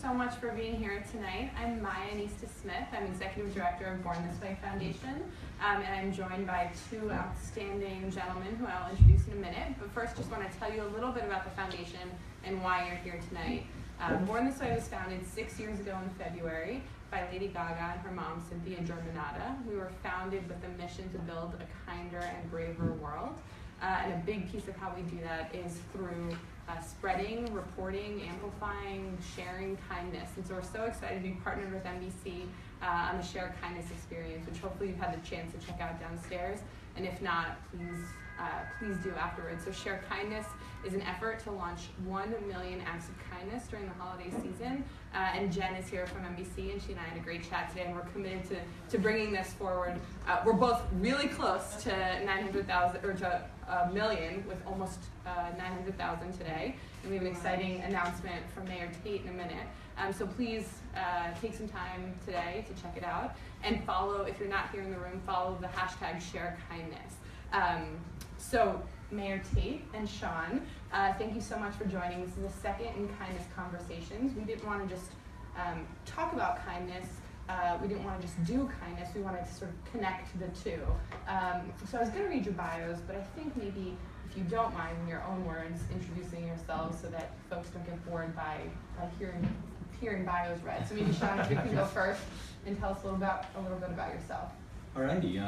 so much for being here tonight. I'm Maya Anista-Smith. I'm Executive Director of Born This Way Foundation, and I'm joined by two outstanding gentlemen who I'll introduce in a minute. But first, just want to tell you a little bit about the foundation and why you're here tonight. Born This Way was founded 6 years ago in February by Lady Gaga and her mom, Cynthia Germanata. We were founded with the mission to build a kinder and braver world. And a big piece of how we do that is through spreading, reporting, amplifying, sharing kindness. And so we're so excited to be partnered with NBC on the Share Kindness experience, which hopefully you've had the chance to check out downstairs. And if not, please do afterwards. So Share Kindness is an effort to launch 1 million acts of kindness during the holiday season. And Jen is here from NBC, and she and I had a great chat today, and we're committed to bringing this forward. We're both really close to 900,000, or to a million, with almost 900,000 today. And we have an exciting announcement from Mayor Tait in a minute. So please take some time today to check it out. And follow, if you're not here in the room, follow the hashtag #ShareKindness. So Mayor Tait and Sean, thank you so much for joining. This is the second in Kindness Conversations. We didn't want to just talk about kindness. We didn't want to just do kindness. We wanted to sort of connect the two. So I was going to read your bios, but I think maybe if you don't mind, in your own words, introducing yourselves so that folks don't get bored by hearing bios read. So maybe Sean, if you can go first and tell us a little bit about yourself. Alrighty.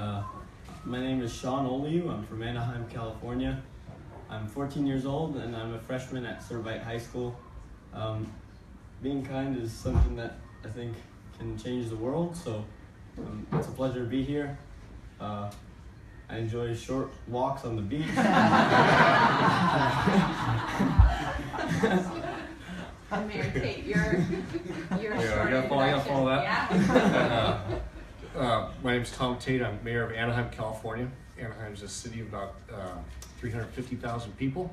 My name is Sean Oliu. I'm from Anaheim, California. I'm 14 years old, and I'm a freshman at Servite High School. Being kind is something that I think can change the world, so it's a pleasure to be here. I enjoy short walks on the beach. And Mayor Tait, you're I gotta follow that. Yeah. My name's Tom Tait. I'm mayor of Anaheim, California. Anaheim's a city of about 350,000 people.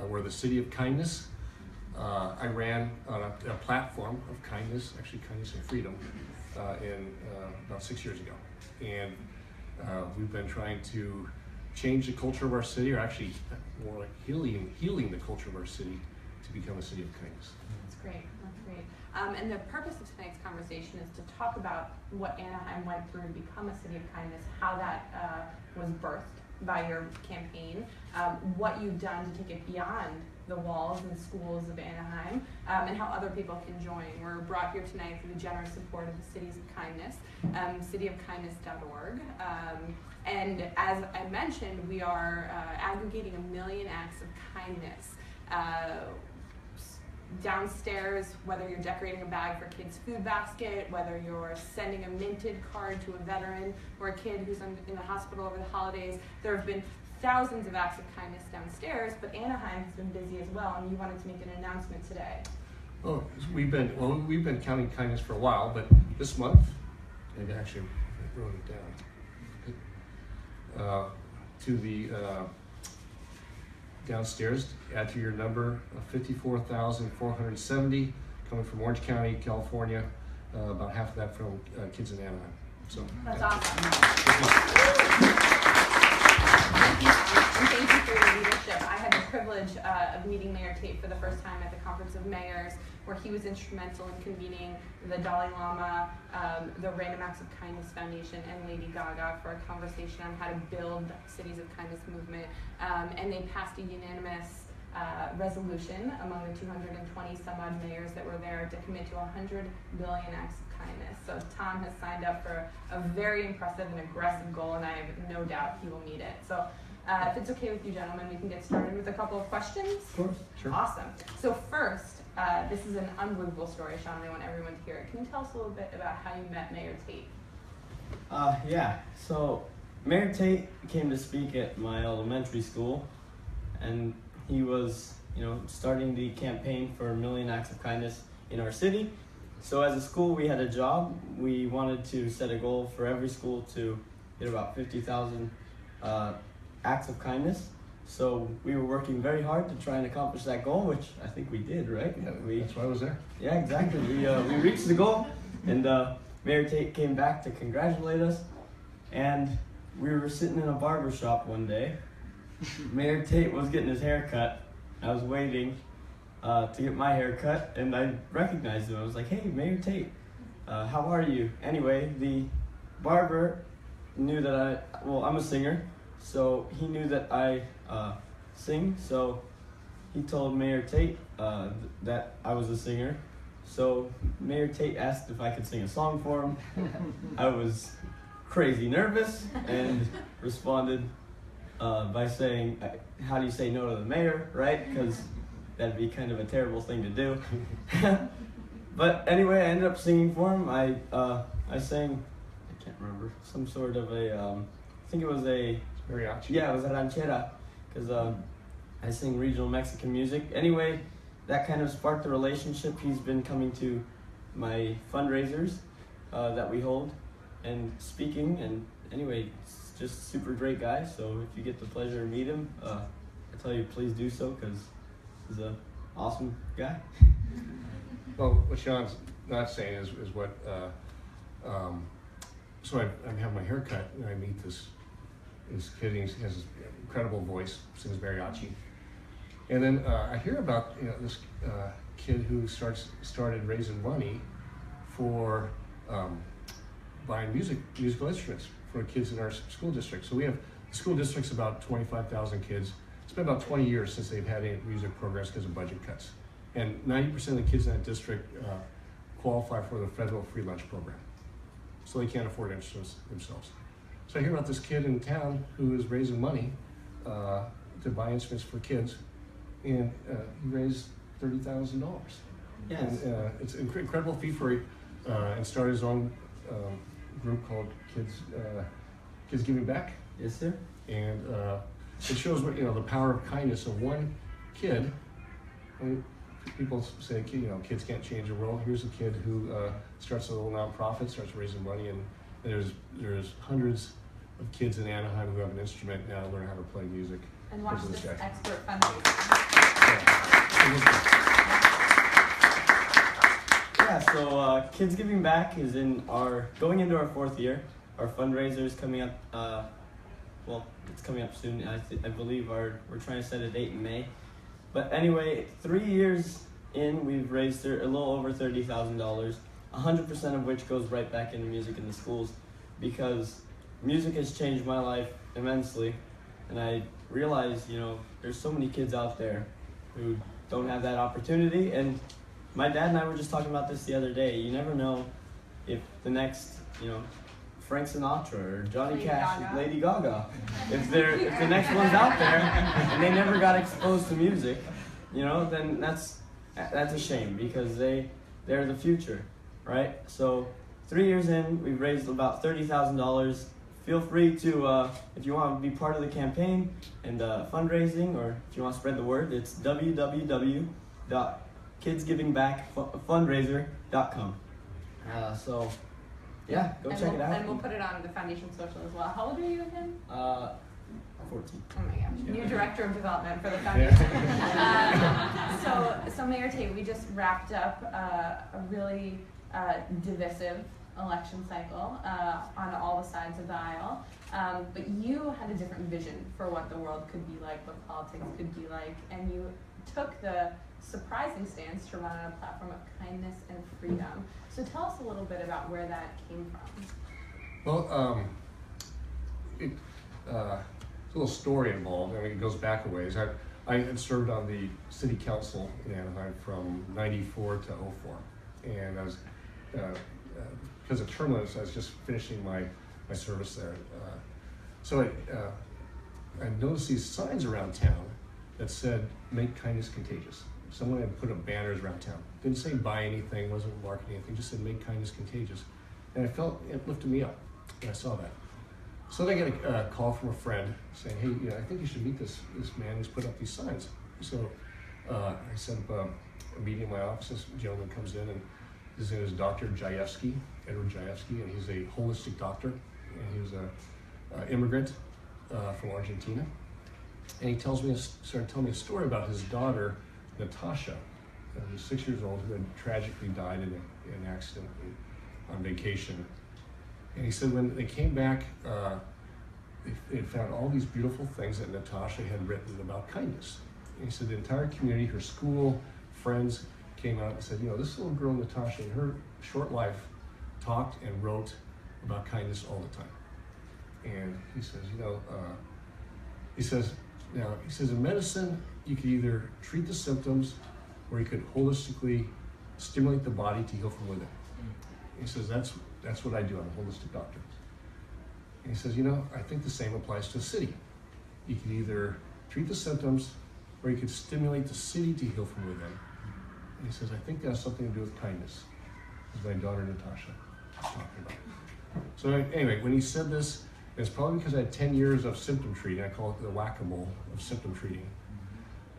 We're the city of kindness. I ran on a platform of kindness, actually kindness and freedom, about 6 years ago. And we've been trying to change the culture of our city, or actually more like healing the culture of our city to become a city of kindness. That's great. And the purpose of tonight's conversation is to talk about what Anaheim went through to become a city of kindness, how that was birthed by your campaign, what you've done to take it beyond the walls and schools of Anaheim, and how other people can join. We're brought here tonight through the generous support of the Cities of Kindness, cityofkindness.org. And as I mentioned, we are aggregating 1 million acts of kindness. Downstairs, whether you're decorating a bag for a kid's food basket, whether you're sending a minted card to a veteran or a kid who's in the hospital over the holidays, there have been thousands of acts of kindness downstairs, but Anaheim has been busy as well, and you wanted to make an announcement today. Oh, we've been counting kindness for a while, but this month, and actually I wrote it down, to the downstairs, add to your number of 54,470 coming from Orange County, California, about half of that from kids in Anaheim. So that's awesome. Thank you for your leadership. I had the privilege of meeting Mayor Tait for the first time at the Conference of Mayors, where he was instrumental in convening the Dalai Lama, the Random Acts of Kindness Foundation, and Lady Gaga for a conversation on how to build Cities of Kindness movement. And they passed a unanimous resolution among the 220 some odd mayors that were there to commit to 100 billion acts of kindness. So Tom has signed up for a very impressive and aggressive goal, and I have no doubt he will meet it. So if it's okay with you gentlemen, we can get started with a couple of questions. Of course, sure. Awesome. So first, this is an unbelievable story, Sean. I want everyone to hear it. Can you tell us a little bit about how you met Mayor Tait? Yeah, so Mayor Tait came to speak at my elementary school, and he was, starting the campaign for 1 million acts of kindness in our city. So as a school, we had a job. We wanted to set a goal for every school to get about 50,000 acts of kindness. So we were working very hard to try and accomplish that goal, which I think we did, right? yeah, that's why I was there. Yeah, exactly. We reached the goal, and Mayor Tait came back to congratulate us. And we were sitting in a barber shop one day. Mayor Tait was getting his hair cut. I was waiting, to get my hair cut, and I recognized him. I was like, "Hey, Mayor Tait, how are you?" Anyway, the barber knew that I'm a singer, so he knew that I sing, so he told Mayor Tait that I was a singer. So Mayor Tait asked if I could sing a song for him. I was crazy nervous and responded by saying, "How do you say no to the mayor?" Right? Because that'd be kind of a terrible thing to do. But anyway, I ended up singing for him. I sang, I can't remember, some sort of I think it was a Mariachi. Yeah, it was a ranchera, because I sing regional Mexican music. Anyway, that kind of sparked the relationship. He's been coming to my fundraisers that we hold and speaking, and anyway, it's just a super great guy. So if you get the pleasure to meet him, I tell you, please do so, because he's an awesome guy. Well, what Sean's not saying is what, so I'm having my hair cut, and I meet this kid. He has this incredible voice, sings mariachi. And then I hear about this kid who started raising money for buying musical instruments for kids in our school district. So we have, the school district's about 25,000 kids. It's been about 20 years since they've had any music programs because of budget cuts. And 90% of the kids in that district qualify for the federal free lunch program. So they can't afford instruments themselves. So I hear about this kid in town who is raising money to buy instruments for kids, and he raised $30,000. Yes. And, it's an incredible feat for him, and started his own group called Kids Giving Back. Yes, sir. And it shows what the power of kindness of one kid. I mean, people say kids can't change the world. Here's a kid who starts a little nonprofit, starts raising money, and there's hundreds of kids in Anaheim who have an instrument now to learn how to play music. And watch because of this guy. expert fundraiser. Yeah, so Kids Giving Back is going into our 4th year. Our fundraiser is coming up, well, it's coming up soon. I believe we're trying to set a date in May. But anyway, 3 years in, we've raised a little over $30,000, 100% of which goes right back into music in the schools, because music has changed my life immensely. And I realize, there's so many kids out there who don't have that opportunity. And my dad and I were just talking about this the other day. You never know if the next, Frank Sinatra or Johnny Cash, Lady Gaga, if the next one's out there and they never got exposed to music, then that's a shame, because they're the future, right? So 3 years in, we've raised about $30,000. Feel free to, if you want to be part of the campaign and fundraising, or if you want to spread the word, it's www.kidsgivingbackfundraiser.com. So, yeah, go check it out. And we'll put it on the foundation social as well. How old are you again? 14. Oh my gosh, new director of development for the foundation. So Mayor Tait, we just wrapped up a really divisive election cycle on all the sides of the aisle, but you had a different vision for what the world could be like, what politics could be like, and you took the surprising stance to run on a platform of kindness and freedom. So tell us a little bit about where that came from. Well, it's a little story involved. I mean, it goes back a ways. I had served on the city council in Anaheim from '94 to '04, and I was because of term limits, I was just finishing my service there. So I noticed these signs around town that said, "Make kindness contagious." Someone had put up banners around town. Didn't say buy anything, wasn't marketing anything, just said make kindness contagious. And I felt it lifted me up when I saw that. So then I get a call from a friend saying, "Hey, I think you should meet this man who's put up these signs." So I set up a meeting in my office. This gentleman comes in, and his name is Dr. Jajewski, Edward Jajewski, and he's a holistic doctor, and he was an immigrant from Argentina. And he started telling me a story about his daughter, Natasha, who was 6 years old, who had tragically died in an accident on vacation. And he said when they came back, they found all these beautiful things that Natasha had written about kindness. And he said the entire community, her school, friends came out and said, this little girl, Natasha, in her short life, talked and wrote about kindness all the time. And he says, he says, in medicine, you could either treat the symptoms or you could holistically stimulate the body to heal from within. He says, that's what I do. I'm a holistic doctor. And he says, I think the same applies to a city. You can either treat the symptoms or you could stimulate the city to heal from within. And he says, I think that has something to do with kindness, as my daughter Natasha was talking about. So anyway, when he said this, it's probably because I had 10 years of symptom treating. I call it the whack-a-mole of symptom treating.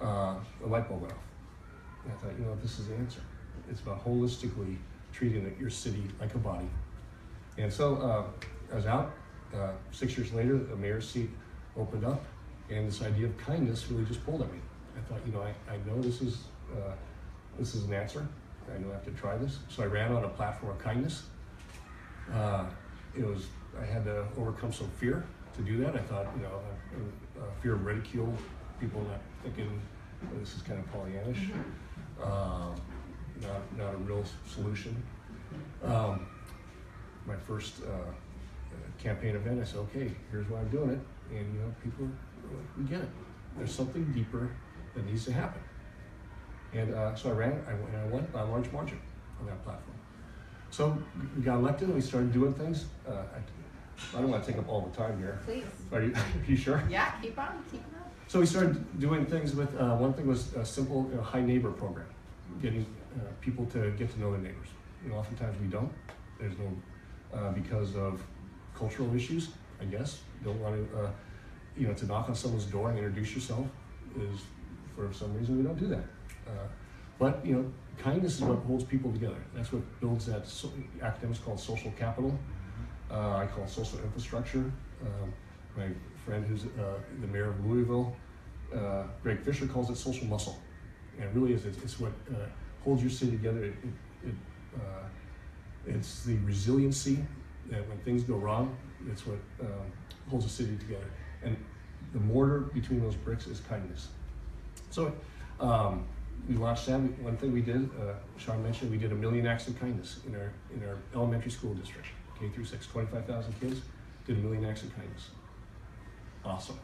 A light bulb went off. And I thought, this is the answer. It's about holistically treating your city like a body. And so I was out. 6 years later, the mayor's seat opened up, and this idea of kindness really just pulled at me. I thought, I know this is an answer. I know I have to try this. So I ran on a platform of kindness. I had to overcome some fear to do that. I thought, fear of ridicule, people not thinking this is kind of Pollyannish, not a real solution. My first campaign event, I said, okay, here's why I'm doing it. And people are like, we get it. There's something deeper that needs to happen. And so I ran, I went by a large margin on that platform. So we got elected and we started doing things. I don't want to take up all the time here. Please. Are you sure? Yeah, keep on. So we started doing things with, one thing was a simple high neighbor program, getting people to get to know their neighbors. Oftentimes we don't. There's no, because of cultural issues, I guess. Don't want to, to knock on someone's door and introduce yourself is, for some reason, we don't do that. But kindness is what holds people together. That's what builds that, academics call it social capital. I call it social infrastructure. My friend who's the mayor of Louisville, Greg Fisher, calls it social muscle. And it really is, it's what holds your city together. It's the resiliency that when things go wrong, it's what holds a city together. And the mortar between those bricks is kindness. So we launched that. One thing we did, Sean mentioned, we did 1 million acts of kindness in our elementary school district, K through 6, 25,000 kids, did 1 million acts of kindness. Awesome.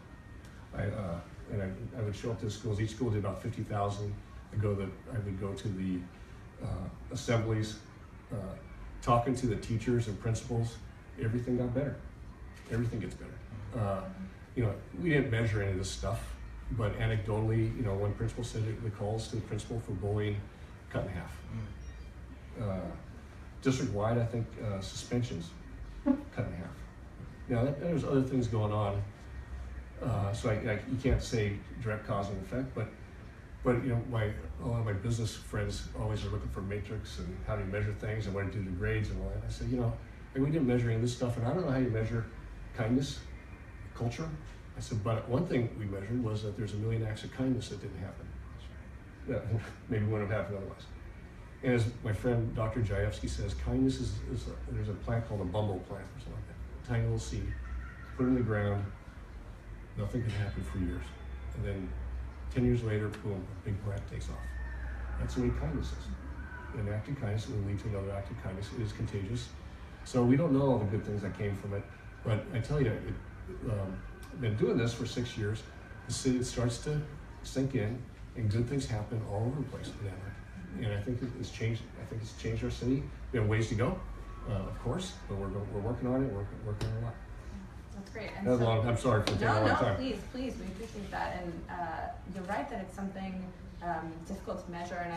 I would show up to schools. Each school did about 50,000. I would go to the assemblies, talking to the teachers and principals. Everything got better. Everything gets better. We didn't measure any of this stuff, but anecdotally, one principal said the calls to the principal for bullying cut in half. District-wide, I think suspensions cut in half. Now, there's other things going on, so you can't say direct cause and effect, but a lot of my business friends always are looking for metrics and how do you measure things and what do you do the grades and all that. I said, we didn't measure any of this stuff, and I don't know how you measure kindness, culture. I said, but one thing we measured was that there's 1 million acts of kindness that didn't happen. Yeah, maybe wouldn't have happened otherwise. And as my friend Dr. Jayevsky says, kindness there's a plant called a bumble plant or something like that. Tiny little seed, put it in the ground, nothing can happen for years. And then 10 years later, boom, a big plant takes off. That's the way kindness is. An act of kindness will lead to another act of kindness. It is contagious. So we don't know all the good things that came from it, but I tell you, I've been doing this for 6 years. The city starts to sink in, and good things happen all over the place in Anaheim. And I think it's changed. I think it's changed our city. We have ways to go, of course, but we're working on it. We're working on a lot. That's great. And that was long. I'm sorry for taking a long time. Please, we appreciate that. And you're right that it's something difficult to measure. And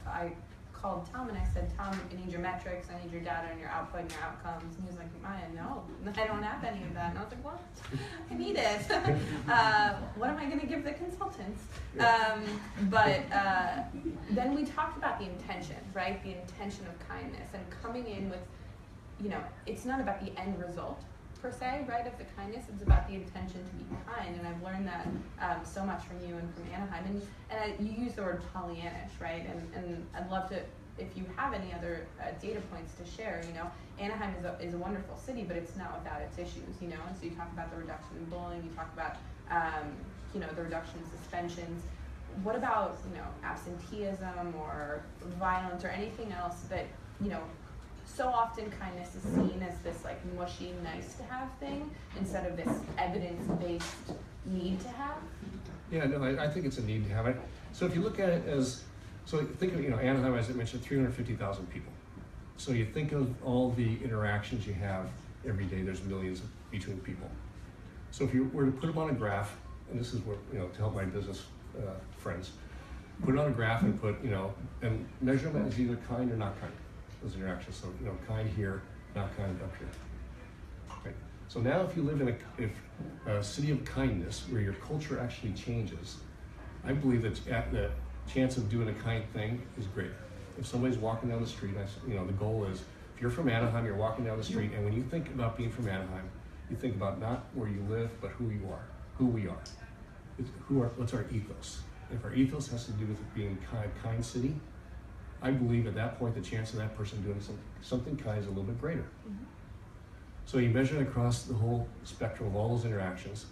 I called Tom and I said, Tom, I need your metrics, I need your data and your output and your outcomes. And he was like, Maya, no, I don't have any of that. And I was like, what? I need it. What am I going to give the consultants? But then we talked about the intention, right? The intention of kindness and coming in with, it's not about the end result per se, right, of the kindness. It's about the intention to be kind. And I've learned that so much from you and from Anaheim. And you use the word Pollyannish, right? And I'd love to, if you have any other data points to share, Anaheim is a wonderful city, but it's not without its issues, And so you talk about the reduction in bullying, you talk about, the reduction in suspensions. what about, absenteeism or violence or anything else that, so often kindness is seen as this like mushy, nice to have thing instead of this evidence-based need to have? Yeah, no, I think it's a need to have it. So if you look at it as, so think of, Anaheim, as I mentioned, 350,000 people. So you think of all the interactions you have every day, there's millions between people. So if you were to put them on a graph, and this is where, to help my business friends, put it on a graph and put, and measure them as either kind or not kind, those interactions. So, kind here, not kind up here. Okay. So now if you live in a city of kindness where your culture actually changes, I believe that the chance of doing a kind thing is greater. If somebody's walking down the street, the goal is, if you're from Anaheim, you're walking down the street, and when you think about being from Anaheim, you think about not where you live, but who you are, who we are. What's our ethos? If our ethos has to do with being a kind city, I believe at that point the chance of that person doing something kind is a little bit greater. Mm-hmm. So you measure it across the whole spectrum of all those interactions.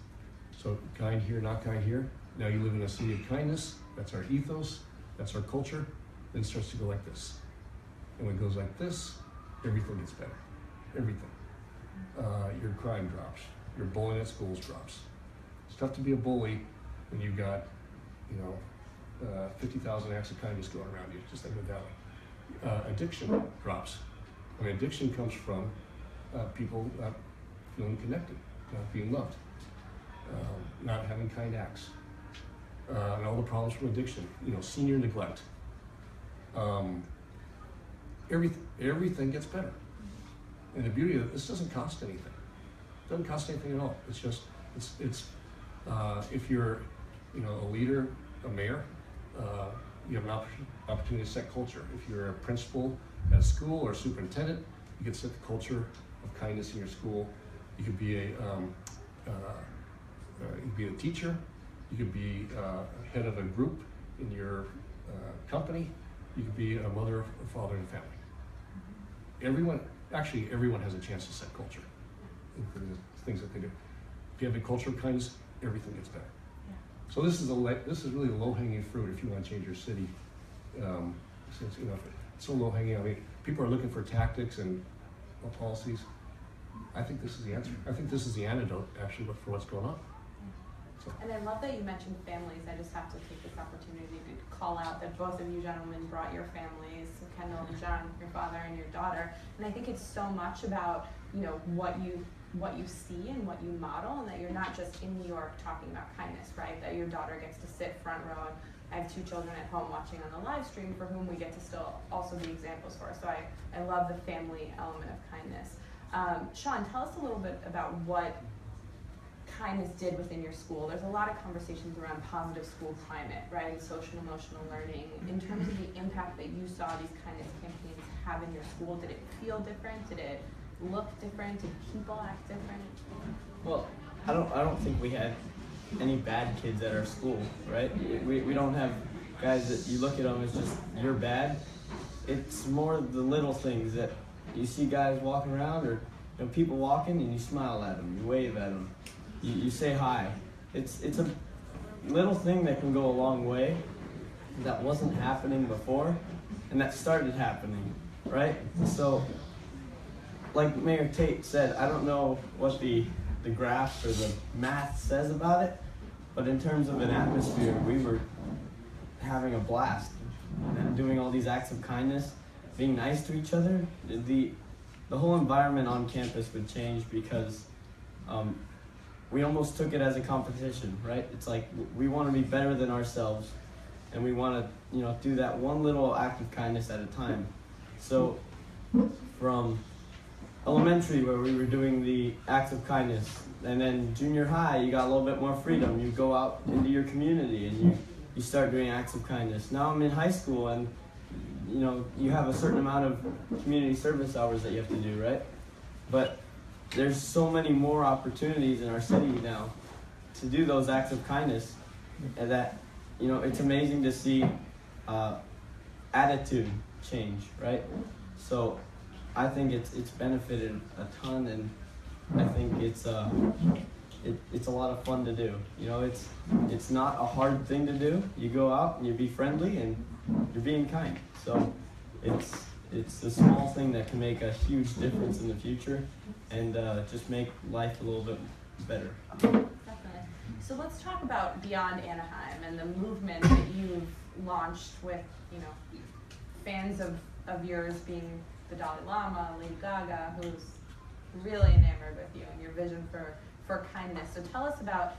So kind here, not kind here. Now you live in a city of kindness, that's our ethos, that's our culture, then it starts to go like this. And when it goes like this, everything gets better, everything. Your crime drops, your bullying at schools drops. It's tough to be a bully when you've got, 50,000 acts of kindness going around you, just like the valley. Addiction drops. Addiction comes from people not feeling connected, not being loved, not having kind acts, and all the problems from addiction. Senior neglect. Everything gets better. And the beauty of it, this doesn't cost anything. It doesn't cost anything at all. It's just, if you're, a leader, a mayor, you have an opportunity to set culture. If you're a principal at a school or a superintendent, you can set the culture of kindness in your school. You could be a teacher. You could be head of a group in your company. You could be a mother, a father, and family. Everyone has a chance to set culture for the things that they do. If you have a culture of kindness, everything gets better. Yeah. So this is really low-hanging fruit if you want to change your city. Since it's so low-hanging. People are looking for tactics and policies. I think this is the answer. I think this is the antidote actually for what's going on. So. And I love that you mentioned families. I just have to take this opportunity to call out that both of you gentlemen brought your families, Kendall and John, your father and your daughter. And I think it's so much about, what you see and what you model, and that you're not just in New York talking about kindness, right? That your daughter gets to sit front row. I have 2 children at home watching on the live stream for whom we get to still also be examples for. So I love the family element of kindness. Sean, tell us a little bit about what kindness did within your school. There's a lot of conversations around positive school climate, right, and social and emotional learning. In terms of the impact that you saw these kindness campaigns have in your school, did it feel different? Did it look different? Did people act different? Well, I don't think we had any bad kids at our school, right? We don't have guys that you look at them as just, you're bad. It's more the little things that you see guys walking around, or people walking, and you smile at them, you wave at them. You say hi. It's a little thing that can go a long way that wasn't happening before, and that started happening, right? So, like Mayor Tait said, I don't know what the graph or the math says about it, but in terms of an atmosphere, we were having a blast and doing all these acts of kindness, being nice to each other. The whole environment on campus would change because we almost took it as a competition, right? It's like we want to be better than ourselves, and we want to, do that one little act of kindness at a time. So, from elementary, where we were doing the acts of kindness, and then junior high, you got a little bit more freedom. You go out into your community and you start doing acts of kindness. Now I'm in high school, and you have a certain amount of community service hours that you have to do, right? But there's so many more opportunities in our city now to do those acts of kindness, and that, it's amazing to see attitude change, right? So I think it's benefited a ton, and I think it's it's a lot of fun to do. You know, it's not a hard thing to do. You go out and you be friendly and you're being kind. So it's a small thing that can make a huge difference in the future and just make life a little bit better. Definitely. So let's talk about Beyond Anaheim and the movement that you've launched with, you know, fans of yours being the Dalai Lama, Lady Gaga, who's really enamored with you and your vision for kindness. So tell us about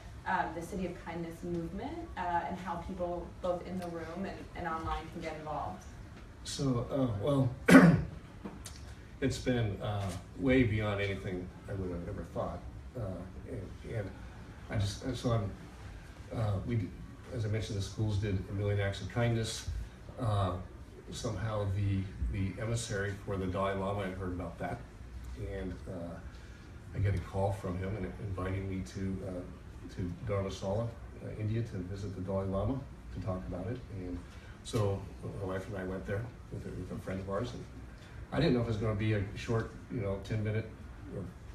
the City of Kindness movement and how people both in the room and online can get involved. So, well, it's been way beyond anything I would have ever thought. And I just, so we, as I mentioned, the schools did 1 million acts of kindness. Somehow the emissary for the Dalai Lama had heard about that. And I get a call from him and inviting me to Dharamsala, India, to visit the Dalai Lama to talk about it. And so my wife and I went there with a friend of ours, and I didn't know if it was going to be a short, 10-minute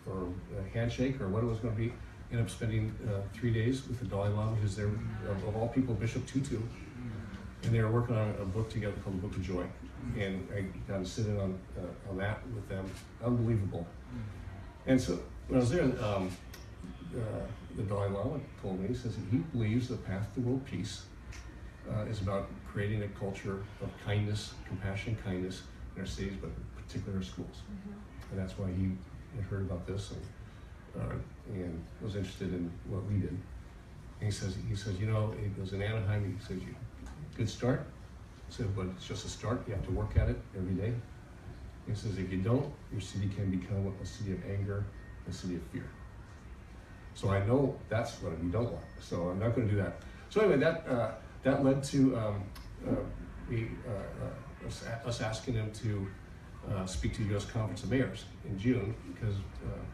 or a handshake or what it was going to be. Ended up spending 3 days with the Dalai Lama, who's there, of all people, Bishop Tutu, and they were working on a book together called The Book of Joy, and I got to sit in on that with them. Unbelievable. And so when I was there, the Dalai Lama told me, he says he believes the path to world peace is about creating a culture of kindness, compassion, kindness in our cities, but in particular our schools. And that's why he had heard about this and was interested in what we did. And he says, it was in Anaheim. He says, good start. He said, but it's just a start. You have to work at it every day. He says, if you don't, your city can become a city of anger, a city of fear. So I know that's what we don't want. So I'm not going to do that. So anyway, that led to us asking him to speak to the U.S. Conference of Mayors in June, because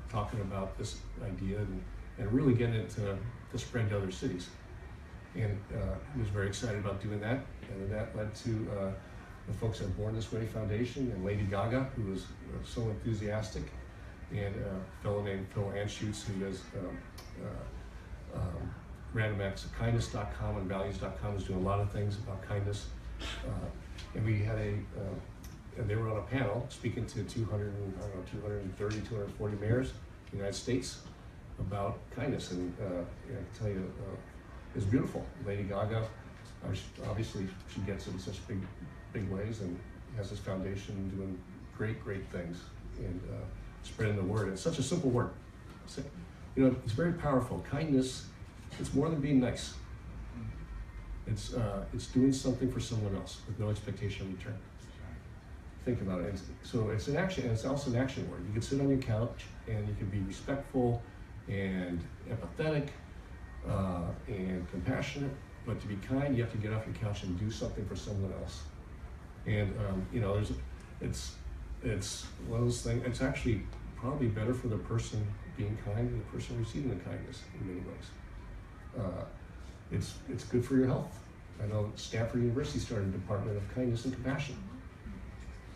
talking about this idea and really getting it to spread to other cities. And he was very excited about doing that. And that led to the folks at Born This Way Foundation and Lady Gaga, who was so enthusiastic, and a fellow named Phil Anschutz, who does randomactsofkindness.com and values.com, is doing a lot of things about kindness. And we had and they were on a panel speaking to 230, 240 mayors in the United States about kindness. And I can tell you, it's beautiful. Lady Gaga, obviously she gets it in such big ways, and has this foundation doing great things and spreading the word. It's such a simple word. It's very powerful. Kindness, it's more than being nice. It's doing something for someone else with no expectation in return. Think about it. So it's an action, and it's also an action word. You can sit on your couch and you can be respectful and empathetic and compassionate, but to be kind, you have to get off your couch and do something for someone else. And it's one of those things. It's actually probably better for the person being kind than the person receiving the kindness in many ways. It's good for your health. I know Stanford University started a department of kindness and compassion.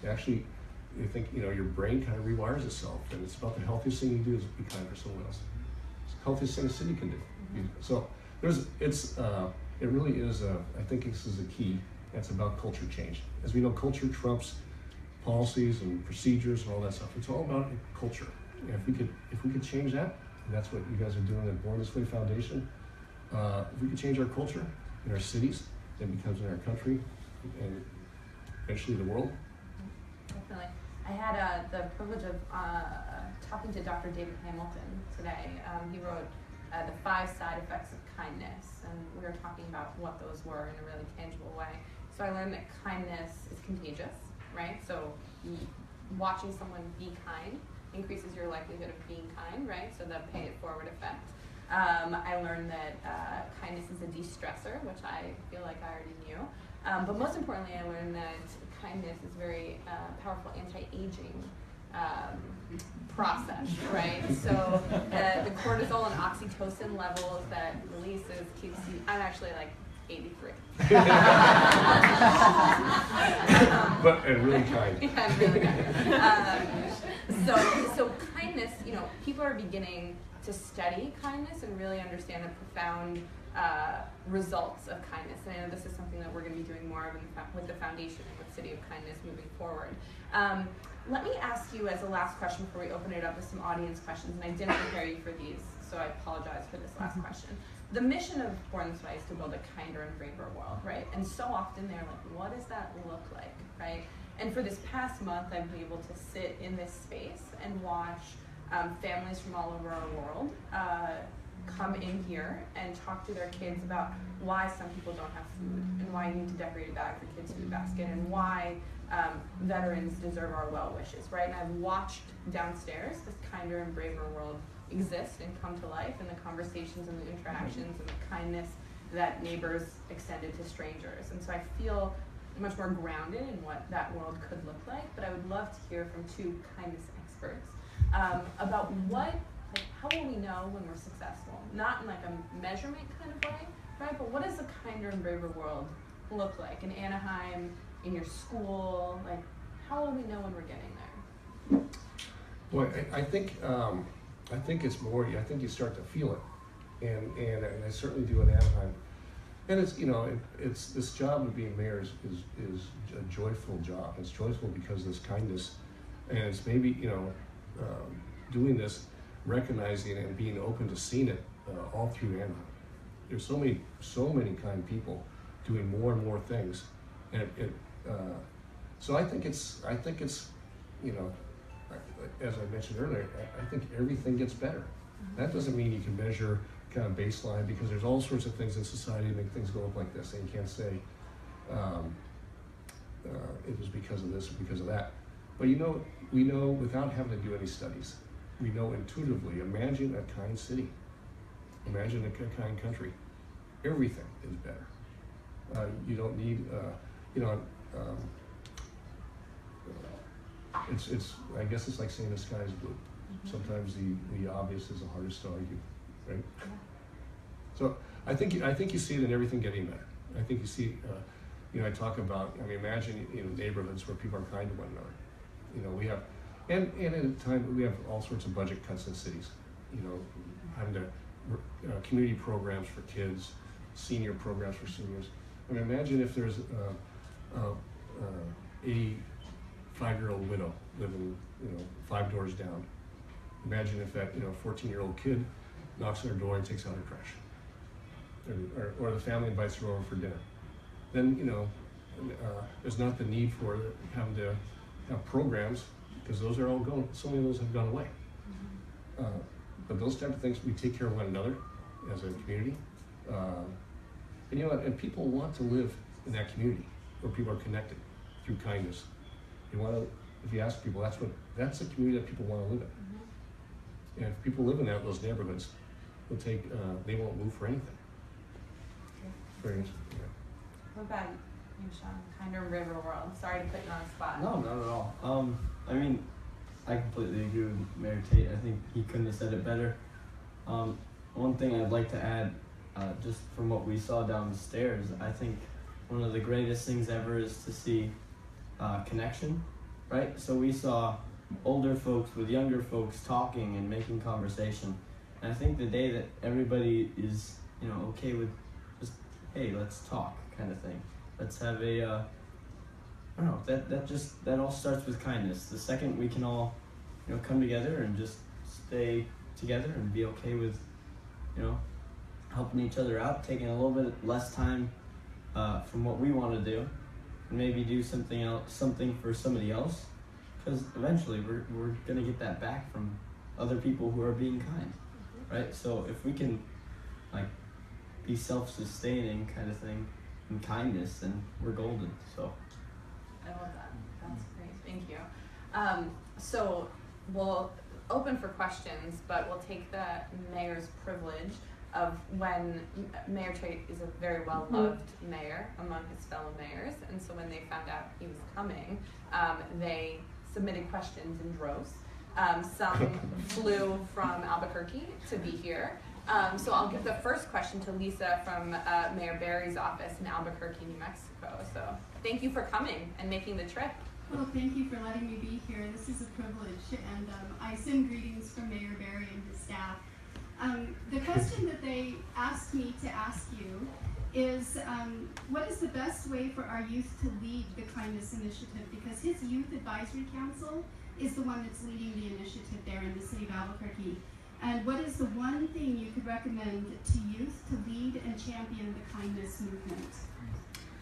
Actually, you think, your brain kind of rewires itself, and it's about the healthiest thing you do is be kind for someone else. It's the healthiest thing a city can do. So it really is I think this is a key. That's about culture change. As we know, culture trumps policies and procedures and all that stuff. It's all about culture. And if we could change that, and that's what you guys are doing at Born This Way Foundation, if we could change our culture in our cities, it becomes in our country, and eventually the world. Definitely. I had the privilege of talking to Dr. David Hamilton today. He wrote the 5 side effects of kindness, and we were talking about what those were in a really tangible way. So I learned that kindness is contagious, right? So watching someone be kind increases your likelihood of being kind, right? So the pay it forward effect. I learned that kindness is a de-stressor, which I feel like I already knew. But most importantly, I learned that kindness is very powerful anti-aging process, right? So the cortisol and oxytocin levels that releases keeps you, I'm actually like 83. But and really kind. Yeah, I'm really kind. So kindness, people are beginning to study kindness and really understand the profound results of kindness. And I know this is something that we're going to be doing more of with the foundation and with City of Kindness moving forward. Let me ask you as a last question before we open it up with some audience questions, and I didn't prepare you for these, so I apologize for this last question. The mission of Born This Way is to build a kinder and braver world, right? And so often they're like, what does that look like, right? And for this past month, I've been able to sit in this space and watch families from all over our world come in here and talk to their kids about why some people don't have food and why you need to decorate a bag for kids' food basket and why veterans deserve our well wishes, right? And I've watched downstairs this kinder and braver world exist and come to life, and the conversations and the interactions and the kindness that neighbors extended to strangers. And so I feel much more grounded in what that world could look like, but I would love to hear from two kindness experts about how will we know when we're successful? Not in like a measurement kind of way, right? But what does a kinder and braver world look like in Anaheim, in your school? Like, how will we know when we're getting there? Boy, I think it's more. I think you start to feel it, and I certainly do in Anaheim. And it's it's this job of being mayor is a joyful job. It's joyful because of this kindness, and it's maybe doing this, recognizing it and being open to seeing it all through Anaheim. There's so many kind people doing more and more things, and so I think it's as I mentioned earlier, I think everything gets better. That doesn't mean you can measure kind of baseline, because there's all sorts of things in society that make things go up like this, and you can't say it was because of this or because of that. But we know without having to do any studies, we know intuitively. Imagine a kind city, imagine a kind country. Everything is better. You don't need it's I guess it's like saying the sky is blue. Sometimes the obvious is the hardest to argue, right? So I think you see it in everything getting better. I think you see, I talk about, imagine neighborhoods where people are kind to one another. We have, and at a time we have all sorts of budget cuts in cities. Having to community programs for kids, senior programs for seniors. Imagine if there's a 85-year-old widow living 5 doors down. Imagine if that 14-year-old kid knocks on her door and takes out her trash, or the family invites her over for dinner. Then there's not the need for having to have programs, because those are all gone. So many of those have gone away. But those type of things, we take care of one another as a community, and people want to live in that community where people are connected through kindness. If you ask people, that's a community that people want to live in. And if people live in those neighborhoods, they won't move for anything. What about you, Sean? Kinder and braver world. Sorry to put you on the spot. No, not at all. I completely agree with Mayor Tait. I think he couldn't have said it better. One thing I'd like to add, just from what we saw down the stairs, I think one of the greatest things ever is to see connection, right? So we saw older folks with younger folks talking and making conversation. And I think the day that everybody is, okay with just, hey, let's talk kind of thing. Let's have a, that all starts with kindness. The second we can all, come together and just stay together and be okay with, helping each other out, taking a little bit less time from what we want to do, and maybe do something for somebody else, because eventually we're gonna get that back from other people who are being kind, right? So if we can be self-sustaining kind of thing in kindness, then we're golden. So I love that. That's great. Thank you. So we'll open for questions, but we'll take the mayor's privilege of when Mayor Tait is a very well-loved mayor among his fellow mayors, and so when they found out he was coming, they submitted questions in droves. Some flew from Albuquerque to be here. So I'll give the first question to Lisa from Mayor Barry's office in Albuquerque, New Mexico. So thank you for coming and making the trip. Well, thank you for letting me be here. This is a privilege, and I send greetings from Mayor Barry and his staff. The question that they asked me to ask you is, what is the best way for our youth to lead the Kindness Initiative? Because his Youth Advisory Council is the one that's leading the initiative there in the city of Albuquerque. And what is the one thing you could recommend to youth to lead and champion the kindness movement?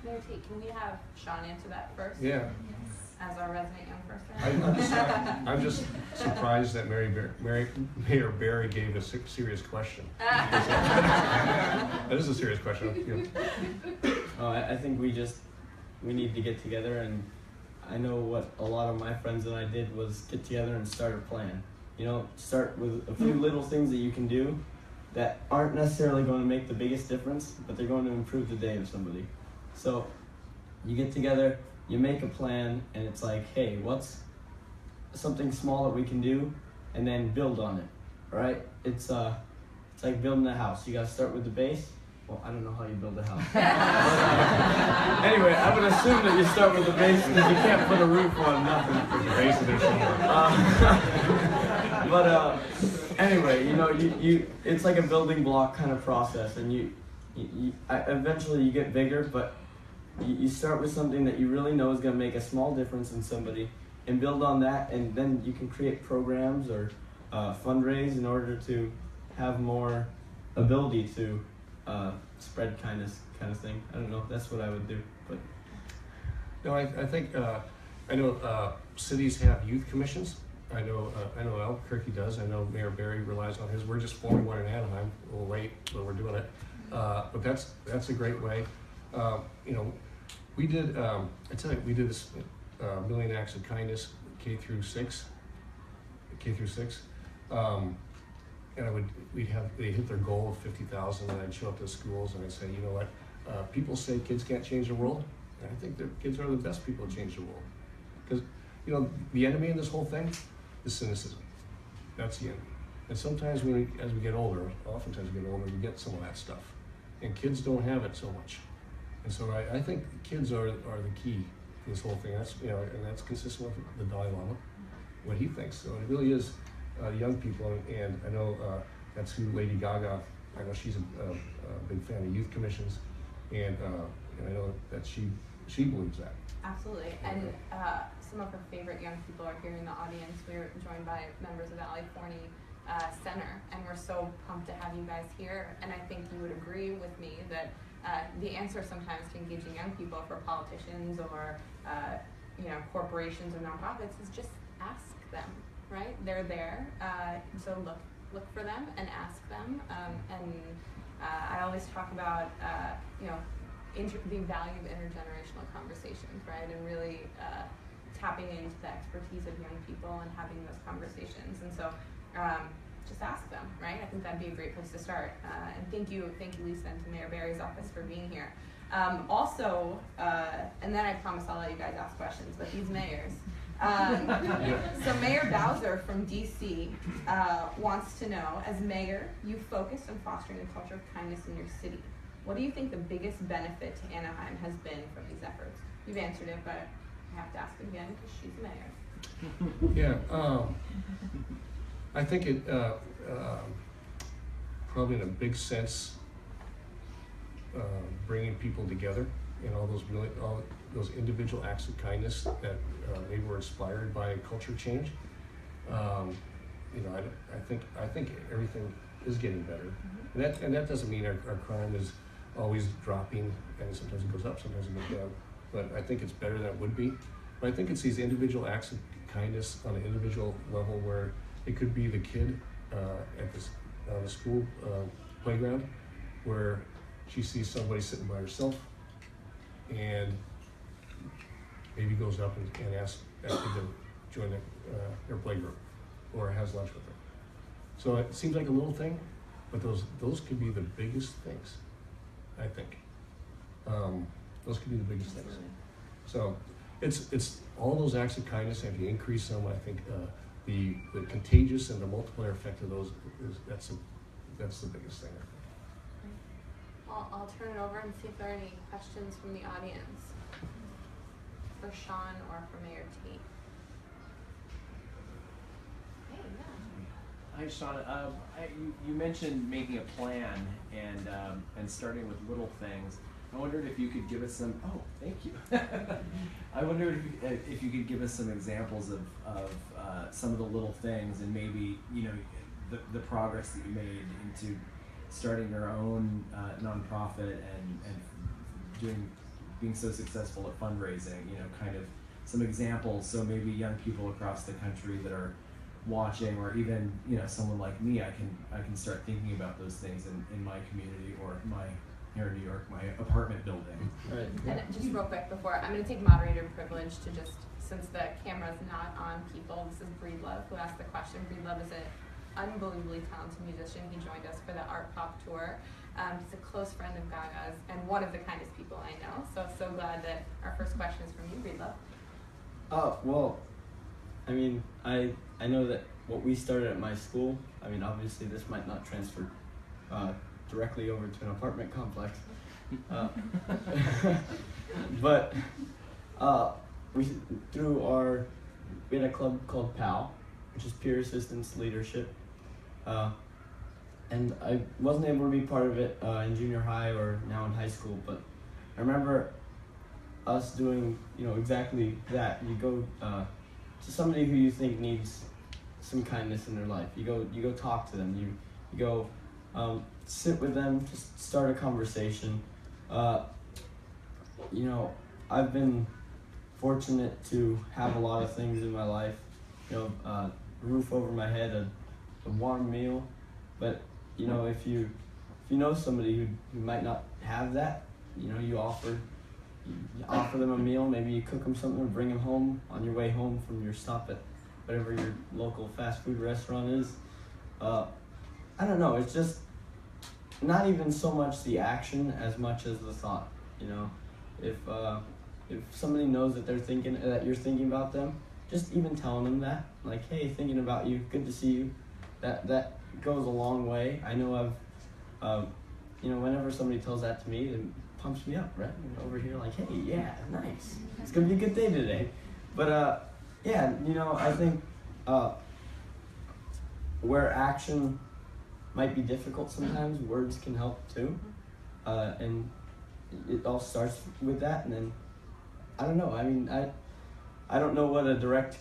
Mayor Tait, can we have Sean answer that first? Yeah. Yes. As our resident young person. I'm just surprised that Mayor Barry gave a serious question. That is a serious question. Oh, I think we need to get together, and I know what a lot of my friends and I did was get together and start a plan. You know, start with a few little things that you can do that aren't necessarily going to make the biggest difference, but they're going to improve the day of somebody. So you get together, you make a plan, and it's like, hey, what's something small that we can do, and then build on it, right? It's like building a house. You gotta start with the base. Well, I don't know how you build a house. Anyway, I would assume that you start with the base because you can't put a roof on nothing. The base of their But anyway, you know, you it's like a building block kind of process, and you eventually you get bigger, but you start with something that you really know is going to make a small difference in somebody, and build on that, and then you can create programs or fundraise in order to have more ability to spread kindness, kind of thing. I don't know. That's what I would do. But no, I think I know cities have youth commissions. I know Albuquerque does. I know Mayor Barry relies on his. We're just forming one in Anaheim. A little late, but we're doing it. But that's a great way. You know, we did. I tell you, we did this Million Acts of Kindness K through 6. And they'd hit their goal of 50,000, and I'd show up to schools and I'd say, you know what? People say kids can't change the world, and I think that kids are the best people to change the world. Because, you know, the enemy in this whole thing is cynicism. That's the enemy. And sometimes as we get older, oftentimes we get older, we get some of that stuff. And kids don't have it so much. And so I think kids are the key to this whole thing. That's, you know, and that's consistent with the Dalai Lama, what he thinks. So it really is young people, and I know that's who Lady Gaga, I know she's a big fan of youth commissions, and I know that she believes that. Absolutely, and some of her favorite young people are here in the audience. We're joined by members of the Ali Forney Center, and we're so pumped to have you guys here. And I think you would agree with me that the answer sometimes to engaging young people for politicians or you know, corporations or nonprofits is just ask them, right? They're there, so look for them and ask them. I always talk about you know, the value of intergenerational conversations, right? And really tapping into the expertise of young people and having those conversations. And so just ask them, right? I think that'd be a great place to start. And thank you, Lisa, and to Mayor Barry's office for being here. Also, and then I promise I'll let you guys ask questions, but these mayors. So Mayor Bowser from DC wants to know, as mayor, you focused on fostering a culture of kindness in your city. What do you think the biggest benefit to Anaheim has been from these efforts? You've answered it, but I have to ask it again because she's the mayor. Yeah, I think it probably in a big sense bringing people together in all those individual acts of kindness that maybe were inspired by culture change. You know, I think everything is getting better, and that doesn't mean our crime is always dropping, and sometimes it goes up, sometimes it goes down. But I think it's better than it would be. But I think it's these individual acts of kindness on an individual level where it could be the kid at the school playground where she sees somebody sitting by herself and maybe goes up and asks that kid to join their playgroup or has lunch with her. So it seems like a little thing, but those could be the biggest things, I think. Those could be the biggest things. So it's all those acts of kindness. If you increase them, I think the contagious and the multiplier effect of those that's the biggest thing. I'll turn it over and see if there are any questions from the audience for Sean or for Mayor Tait. Hi, Sean. You mentioned making a plan and starting with little things. I wondered if you could give us some. Oh, thank you. I wondered if you could give us some examples of some of the little things, and maybe the progress that you made into starting your own nonprofit and being so successful at fundraising. Kind of some examples, so maybe young people across the country that are watching, or even someone like me, I can start thinking about those things in my community or here in New York, my apartment building. Right. And just real quick before, I'm going to take moderator privilege to just, since the camera's not on people, this is Breedlove who asked the question. Breedlove is an unbelievably talented musician. He joined us for the Art Pop Tour. He's a close friend of Gaga's and one of the kindest people I know. So glad that our first question is from you, Breedlove. Oh, well, I mean, I know that what we started at my school, I mean, obviously this might not transfer directly over to an apartment complex, but we had a club called PAL, which is Peer Assistance Leadership, and I wasn't able to be part of it in junior high or now in high school, but I remember us doing exactly that. You go to somebody who you think needs some kindness in their life. You go talk to them. You go sit with them, just start a conversation. I've been fortunate to have a lot of things in my life. A roof over my head, a warm meal. But if you know somebody who might not have that, you offer them a meal. Maybe you cook them something or bring them home on your way home from your stop at whatever your local fast food restaurant is. I don't know, it's just not even so much the action as much as the thought. If somebody knows that you're thinking about them, just even telling them that, like, hey, thinking about you, good to see you, that goes a long way. I know whenever somebody tells that to me, it pumps me up, right? Over here, like, hey, yeah, nice. It's gonna be a good day today. But I think where action might be difficult sometimes, words can help too. And it all starts with that, and then I don't know. I mean, I don't know what a direct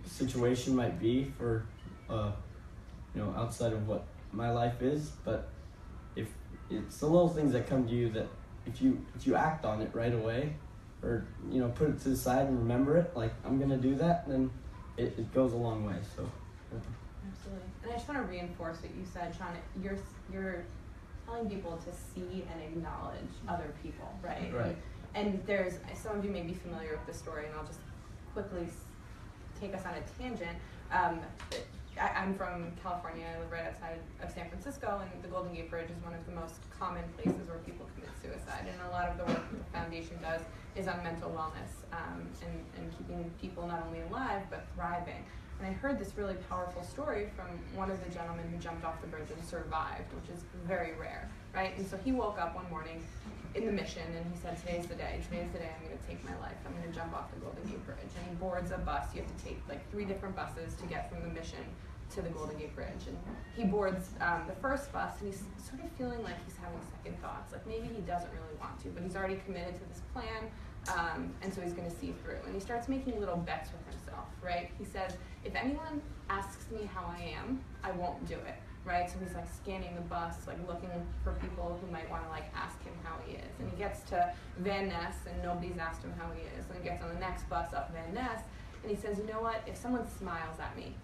situation might be for outside of what my life is, but if it's the little things that come to you that if you act on it right away, or put it to the side and remember it, like, I'm gonna do that, then it goes a long way. So Absolutely. And I just want to reinforce what you said, Sean. You're telling people to see and acknowledge other people, right? Right. And there's, some of you may be familiar with the story, and I'll just quickly take us on a tangent. I'm from California. I live right outside of San Francisco, and the Golden Gate Bridge is one of the most common places where people commit suicide. And a lot of the work that the foundation does is on mental wellness and keeping people not only alive but thriving. And I heard this really powerful story from one of the gentlemen who jumped off the bridge and survived, which is very rare, right? And so he woke up one morning in the mission and he said, today's the day I'm going to take my life. I'm going to jump off the Golden Gate Bridge. And he boards a bus. You have to take like 3 different buses to get from the mission to the Golden Gate Bridge. And he boards the first bus, and he's sort of feeling like he's having second thoughts, like maybe he doesn't really want to, but he's already committed to this plan, and so he's going to see through. And he starts making little bets with himself, right? He says, if anyone asks me how I am, I won't do it, right? So he's like scanning the bus, like looking for people who might want to like ask him how he is. And he gets to Van Ness, and nobody's asked him how he is. And he gets on the next bus up Van Ness, and he says, you know what? If someone smiles at me,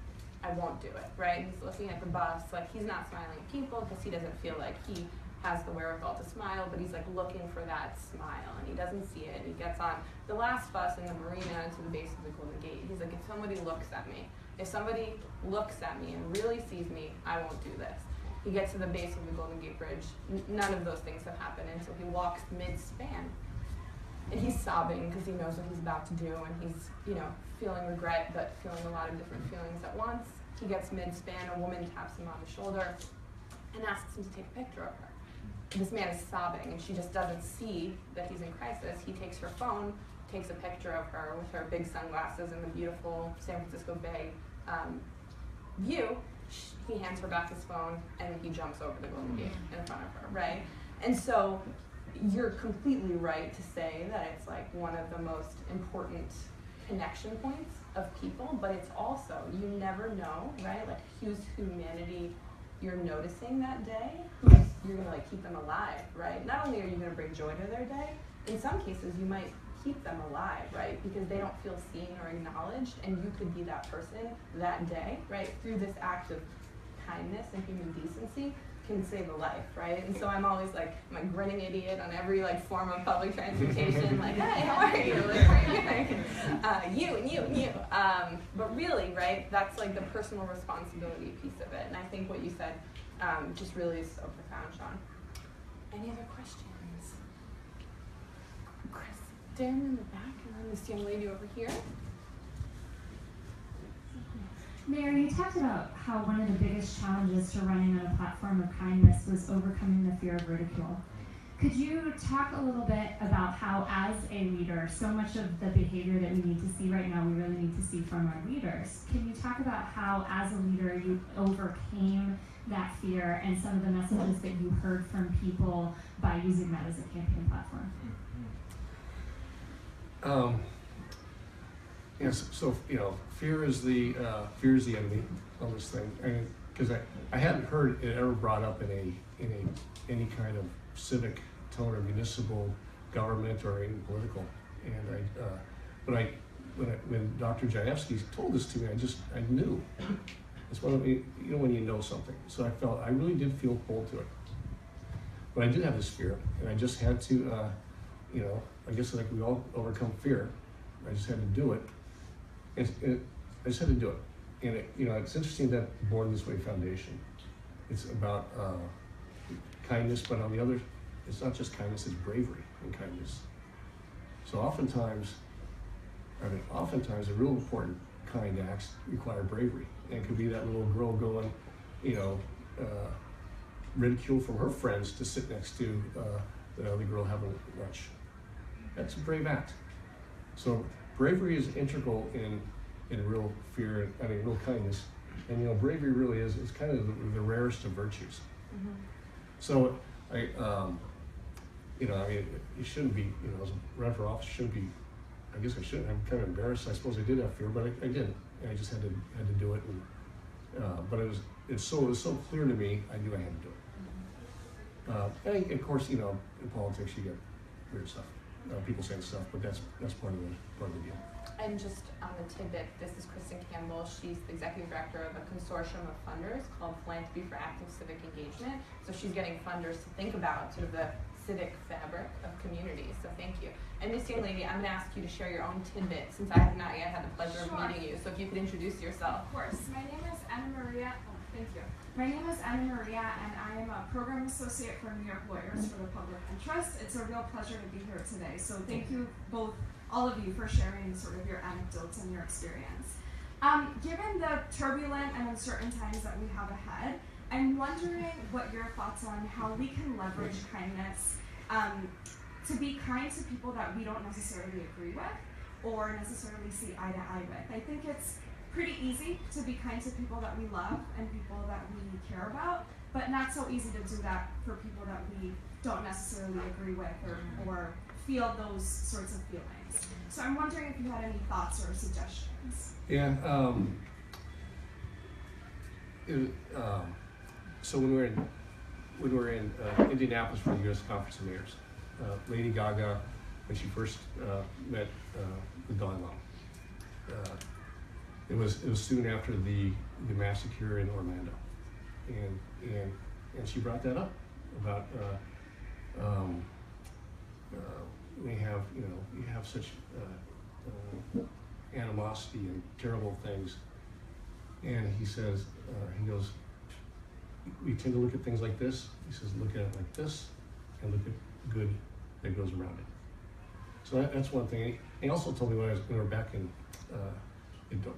I won't do it, right? And he's looking at the bus, like he's not smiling at people because he doesn't feel like he has the wherewithal to smile, but he's like looking for that smile, and he doesn't see it. And he gets on the last bus in the marina to the base of the Golden Gate. He's like, if somebody looks at me and really sees me, I won't do this. He gets to the base of the Golden Gate Bridge. None of those things have happened, and so he walks mid-span. And he's sobbing because he knows what he's about to do, and he's, feeling regret, but feeling a lot of different feelings at once. He gets mid-span, a woman taps him on the shoulder and asks him to take a picture of her. This man is sobbing, and she just doesn't see that he's in crisis. He takes her phone, takes a picture of her with her big sunglasses and the beautiful San Francisco Bay view. he hands her back his phone, and he jumps over the golden gate in front of her, right? And so you're completely right to say that it's like one of the most important connection points of people, but it's also, you never know, right? Like whose humanity you're noticing that day, you're gonna like keep them alive, right? Not only are you gonna bring joy to their day, in some cases you might keep them alive, right? Because they don't feel seen or acknowledged, and you could be that person that day, right? Through this act of kindness and human decency can save a life, right? And so I'm always like, I'm a grinning idiot on every like form of public transportation, like, hey, how are you? Like, how are you doing? You and you and you. But really, right, that's like the personal responsibility piece of it. And I think what you said just really is so profound, Sean. Any other questions? Kristen in the back, and then this young lady over here. Mayor, you talked about how one of the biggest challenges to running on a platform of kindness was overcoming the fear of ridicule. Could you talk a little bit about how, as a leader, so much of the behavior that we need to see right now, we really need to see from our leaders? Can you talk about how, as a leader, you overcame that fear and some of the messages that you heard from people by using that as a campaign platform? Yes, so fear is the enemy of this thing, and because I hadn't heard it ever brought up in any kind of civic tone or municipal government or even political, and when Dr. Jajewski told this to me, I knew. It's one of when you know something. So I really did feel pulled to it, but I did have this fear, and I just had to, I guess like we all overcome fear. I just had to do it. I just had to do it. And it's interesting that Born This Way Foundation, it's about kindness, but on the other, it's not just kindness, it's bravery and kindness. So oftentimes the real important kind acts require bravery. And it could be that little girl going, ridicule from her friends to sit next to the other girl having lunch. That's a brave act. So bravery is integral in real fear, real kindness. And bravery really is kind of the rarest of virtues. Mm-hmm. So you shouldn't be, as a run for office, shouldn't be, I guess I shouldn't. I'm kind of embarrassed. I suppose I did have fear, but I didn't. And I just had to do it. And, but it was so clear to me, I knew I had to do it. And of course, in politics you get weird stuff. People saying stuff, but that's part of the deal. And just on the tidbit, this is Kristen Campbell. She's the executive director of a consortium of funders called Philanthropy for Active Civic Engagement. So she's getting funders to think about sort of the civic fabric of communities. So thank you. And this young lady, I'm going to ask you to share your own tidbit since I have not yet had the pleasure of meeting you. So if you could introduce yourself. Of course. My name is Anna Maria. Oh, thank you. My name is Anna Maria, and I am a program associate for New York Lawyers for the Public Interest. It's a real pleasure to be here today. So thank you all of you, for sharing sort of your anecdotes and your experience. Given the turbulent and uncertain times that we have ahead, I'm wondering what your thoughts on how we can leverage kindness to be kind to people that we don't necessarily agree with or necessarily see eye to eye with. I think it's pretty easy to be kind to people that we love and people that we care about, but not so easy to do that for people that we don't necessarily agree with or feel those sorts of feelings. So I'm wondering if you had any thoughts or suggestions. Yeah. So when we were in Indianapolis for the U.S. Conference of Mayors, Lady Gaga, when she first met the Dalai Lama, it was soon after the massacre in Orlando, and she brought that up about we have you have such animosity and terrible things, and he says he goes, we tend to look at things like this. He says, look at it like this, and look at the good that goes around it. So that's one thing. And he also told me when we were back in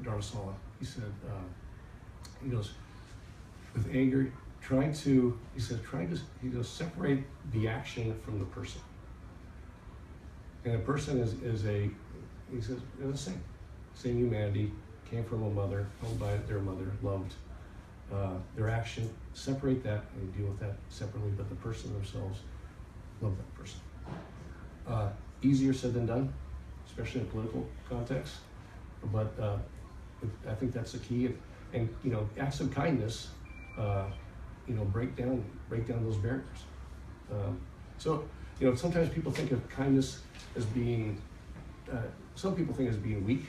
Dharamsala, he said, he goes, with anger, trying to separate the action from the person. And a person he says, they're the same humanity, came from a mother, held by their mother, loved, their action, separate that and deal with that separately, but the person themselves, love that person. Easier said than done, especially in a political context, but I think that's the key. And you know, acts of kindness, you know, break down those barriers. So you know, sometimes people think of kindness as being, some people think as being weak.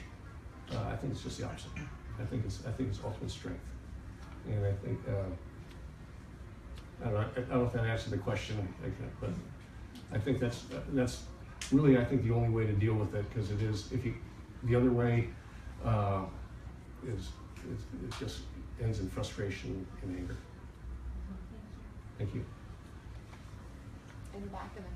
I think it's just the opposite. I think it's ultimate strength. And I think I don't know if that answered the question, but I think that's really, I think, the only way to deal with it, because it is, if you, the other way is it just ends in frustration and anger. Thank you. In the back of the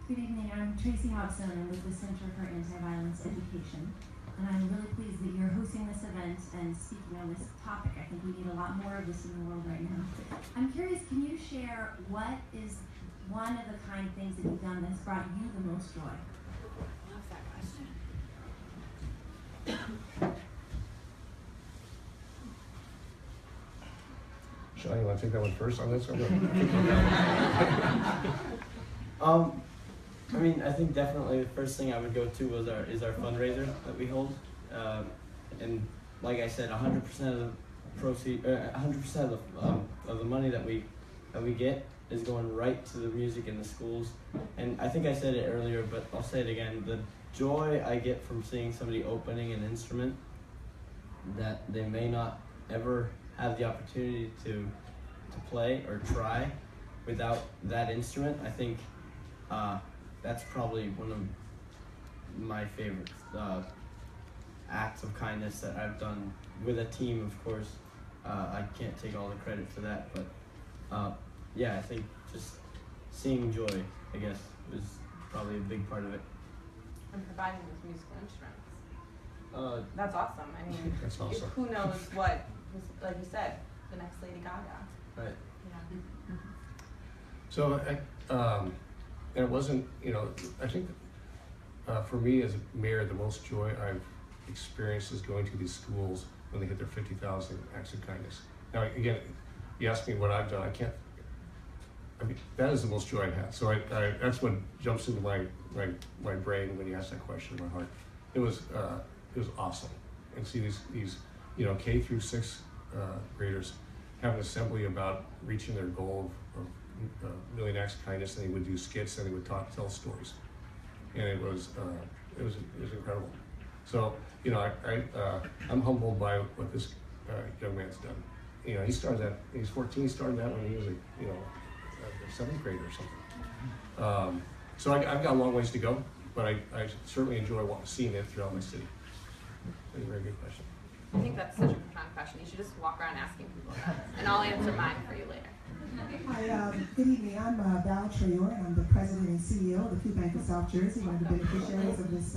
Good evening, I'm Tracy Hobson. I'm with the Center for Anti-Violence Education, and I'm really pleased that you're hosting this event and speaking on this topic. I think we need a lot more of this in the world right now. I'm curious, can you share what is one of the kind things that you've done that's brought you the most joy? I love that question. Sean, you want to take that one first on this? I mean, I think definitely the first thing I would go to is our fundraiser that we hold, and like I said, 100% of the proceed, 100% of the money that we get is going right to the music in the schools. And I think I said it earlier, but I'll say it again: the joy I get from seeing somebody opening an instrument that they may not ever have the opportunity to play or try without that instrument, I think that's probably one of my favorite acts of kindness that I've done with a team, of course. I can't take all the credit for that, but yeah, I think just seeing joy, I guess, was probably a big part of it. And providing those musical instruments. That's awesome. I mean, That's awesome. who knows what, like you said, the next Lady Gaga. Right. Yeah. So, and it wasn't, you know, I think for me as mayor, the most joy I've experienced is going to these schools when they hit their 50,000 acts of kindness. Now, again, you ask me what I've done, I mean, that is the most joy I've had. So that's what jumps into my brain when you ask that question in my heart. It was awesome. And see these you know, K through 6 graders have an assembly about reaching their goal of a million acts of kindness, and they would do skits and they would tell stories, and it was incredible. So you know, I'm humbled by what this young man's done. You know, he started that. He's 14. He started that when he was a 7th grader or something. So I've got a long ways to go, but I certainly enjoy seeing it throughout my city. That's a very good question. I think that's such a profound question. You should just walk around asking people about it, and I'll answer mine for you later. Hi, good evening. I'm Val Trayor, and I'm the president and CEO of the Food Bank of South Jersey, one of the beneficiaries of this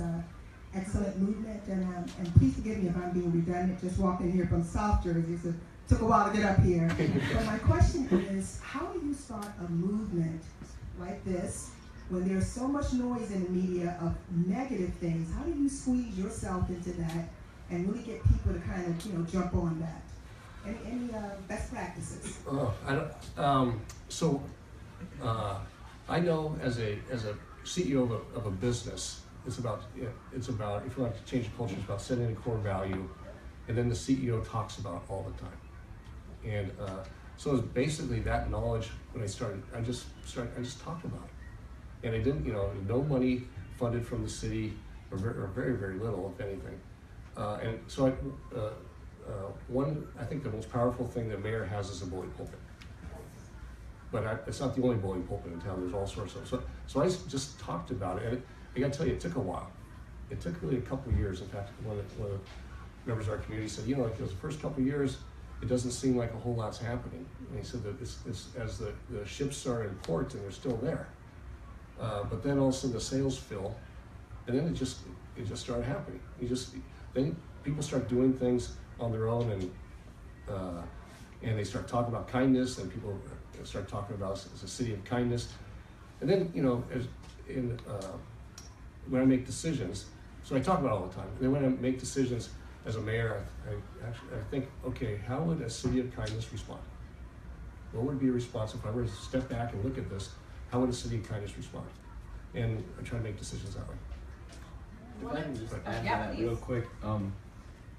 excellent movement. And please forgive me if I'm being redundant, just walking here from South Jersey, so it took a while to get up here. But my question is, how do you start a movement like this when there's so much noise in the media of negative things? How do you squeeze yourself into that and really get people to kind of, you know, jump on that? Any best practices? I know as a CEO of a business, it's about if you want to change the culture, it's about setting a core value, and then the CEO talks about it all the time. And so it's basically that knowledge. When I started, I just talked about it, and I didn't, you know, no money funded from the city, or very, very little, if anything. And so I think the most powerful thing the mayor has is a bully pulpit. But it's not the only bully pulpit in town. There's all sorts of. So I just talked about it, and I got to tell you, it took a while. It took really a couple of years. In fact, one of the members of our community said, you know, like the first couple of years, it doesn't seem like a whole lot's happening. And he said that it's as the ships are in port and they're still there. But then all of a sudden the sails fill, and then it just started happening. Then people start doing things on their own, and they start talking about kindness, and people start talking about us as a city of kindness. And then, you know, when I make decisions, so I talk about it all the time, and then when I make decisions, as a mayor, I think, okay, how would a city of kindness respond? What would be a response if I were to step back and look at this? How would a city of kindness respond? And I try to make decisions that way. If I can just add Yeah, to that please. real quick,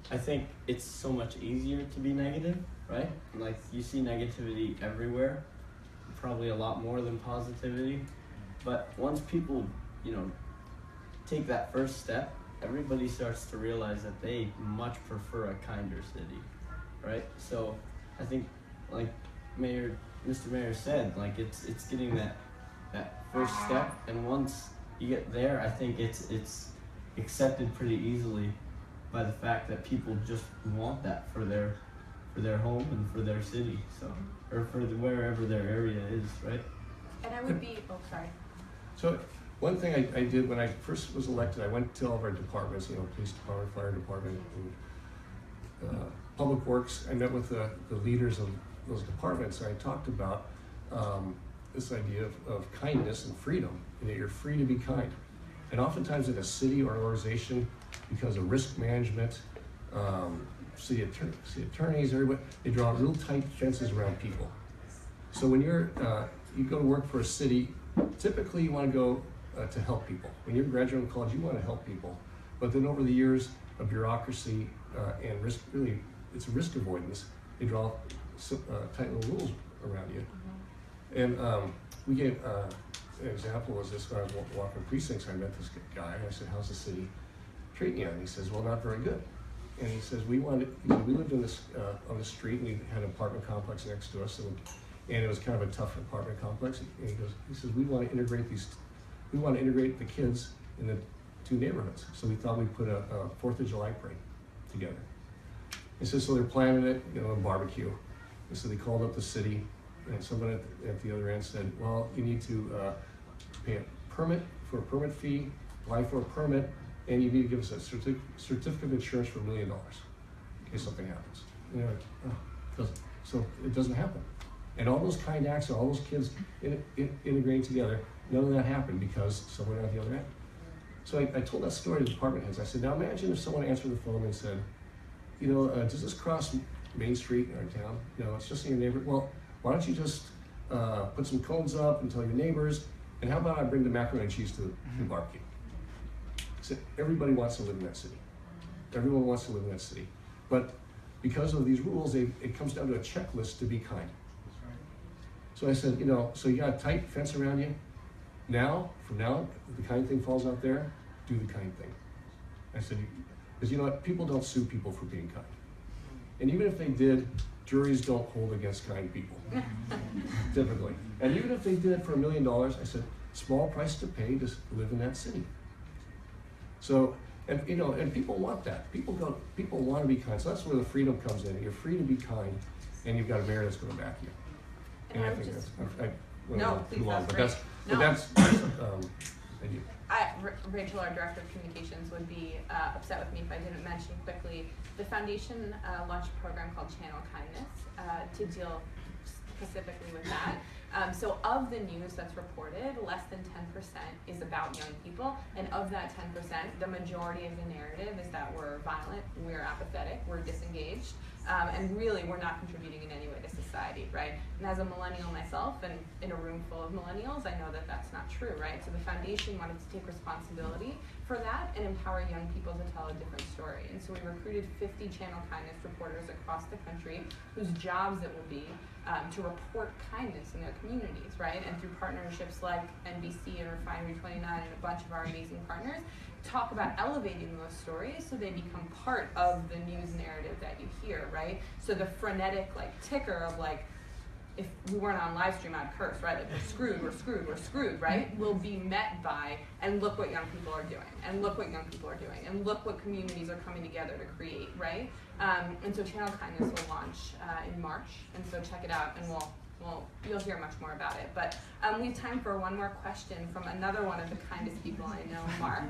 I think it's so much easier to be negative, right? Like you see negativity everywhere, probably a lot more than positivity. But once people, take that first step, everybody starts to realize that they much prefer a kinder city, right? So I think, like Mr. Mayor said, like it's getting that first step, and once you get there, I think it's accepted pretty easily by the fact that people just want that for their home and for their city, or for wherever their area is, right? And I would be, oh, sorry. So one thing I did when I first was elected, I went to all of our departments, police department, fire department, and public works. I met with the leaders of those departments, and I talked about this idea of kindness and freedom, and that you're free to be kind. And oftentimes in a city or organization, because of risk management, city attorneys, everybody, they draw real tight fences around people. So when you go to work for a city, typically you want to go to help people. When you're graduating college, you want to help people. But then over the years of bureaucracy and risk, really, it's risk avoidance, they draw tight little rules around you. And we gave an example was this: when I was walking precincts, I met this guy, and I said, "How's the city treating you?" And he says, "Well, not very good." And he says, "We lived in this on the street, and we had an apartment complex next to us, and it was kind of a tough apartment complex." And he says, "We want to integrate the kids in the two neighborhoods. So we thought we'd put a 4th of July parade together." He says, so they're planning it, a barbecue. And so they called up the city, and someone at the other end said, "Well, you need to pay a permit fee, apply for a permit, and you need to give us a certificate of insurance for $1 million in case something happens." And they're like, "Oh," so it doesn't happen. And all those kind acts, all those kids integrating together, none of that happened because someone at the other end. So I told that story to the department heads. I said, "Now imagine if someone answered the phone and said, does this cross Main Street in our town? It's just in your neighborhood. Well, why don't you just put some cones up and tell your neighbors, and how about I bring the macaroni and cheese to the barbecue?" So everybody wants to live in that city. Everyone wants to live in that city. But because of these rules, it comes down to a checklist to be kind. So I said, so you got a tight fence around you. From now, if the kind thing falls out there, do the kind thing. I said, because you know what? People don't sue people for being kind. And even if they did, juries don't hold against kind people, typically. And even if they did it for $1 million, I said, small price to pay to live in that city. So, and people want that. People want to be kind. So that's where the freedom comes in. You're free to be kind, and you've got a mayor that's going to back you. And I think I went No, on please, too long, that's but great. that's thank you. Rachel, our director of communications, would be upset with me if I didn't mention quickly the foundation launched a program called Channel Kindness to deal specifically with that. So of the news that's reported, less than 10% is about young people, and of that 10%, the majority of the narrative is that we're violent, we're apathetic, we're disengaged, and really we're not contributing in any way to society, right? And as a millennial myself, and in a room full of millennials, I know that that's not true, right? So the foundation wanted to take responsibility for that and empower young people to tell a different story. And so we recruited 50 Channel Kindness reporters across the country whose jobs it will be to report kindness in their communities, right? And through partnerships like NBC and Refinery 29 and a bunch of our amazing partners, talk about elevating those stories so they become part of the news narrative that you hear, right? So the frenetic ticker of if we weren't on live stream, I'd curse, right? We're screwed, we're screwed, we're screwed, right? Will be met by, and look what young people are doing, and look what young people are doing, and look what communities are coming together to create, right? And so Channel Kindness will launch in March, and so check it out, and you'll hear much more about it. But we have time for one more question from another one of the kindest people I know, Mark.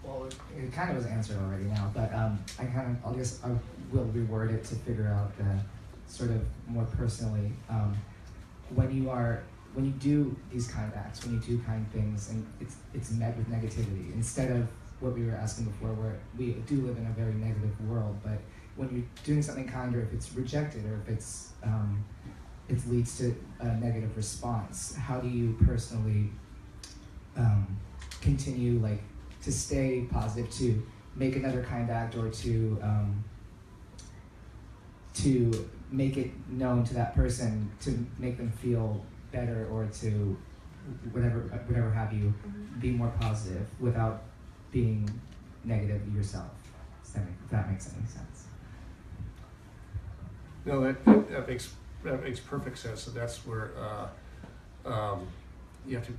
Well, it kind of was answered already now, but I guess I will reword it to figure out sort of more personally, when you do these kind acts, when you do kind things, and it's met with negativity, instead of what we were asking before, where we do live in a very negative world, but when you're doing something kind, or if it's rejected, or if it's it leads to a negative response, how do you personally continue, like, to stay positive, to make another kind act, or to make it known to that person, to make them feel better, or to whatever have you, be more positive without being negative yourself? If that makes any sense. No, that makes perfect sense. So that's where you have to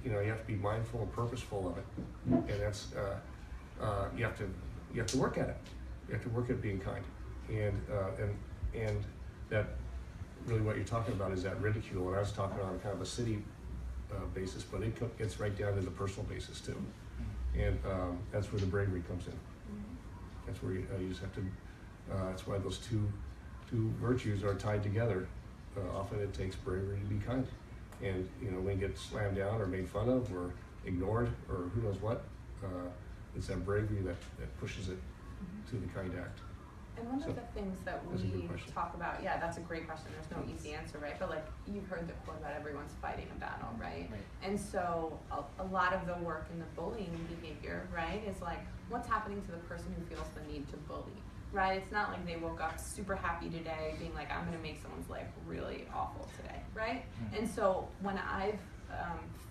be mindful and purposeful of it, and that's you have to work at it. You have to work at being kind, and that really what you're talking about is that ridicule. And I was talking on kind of a city basis, but it gets right down to the personal basis too, and that's where the bravery comes in. That's where you just have to. That's why those two virtues are tied together. Often it takes bravery to be kind, and when you get slammed down or made fun of or ignored or who knows what, it's that bravery that pushes it to the kind act. And one of the things that we talk about, yeah, that's a great question. There's no easy answer, right? But like you've heard the quote about everyone's fighting a battle, right? And so a lot of the work in the bullying behavior, right, is like what's happening to the person who feels the need to bully, right? It's not like they woke up super happy today being like, I'm gonna make someone's life really awful today, right? And so when I've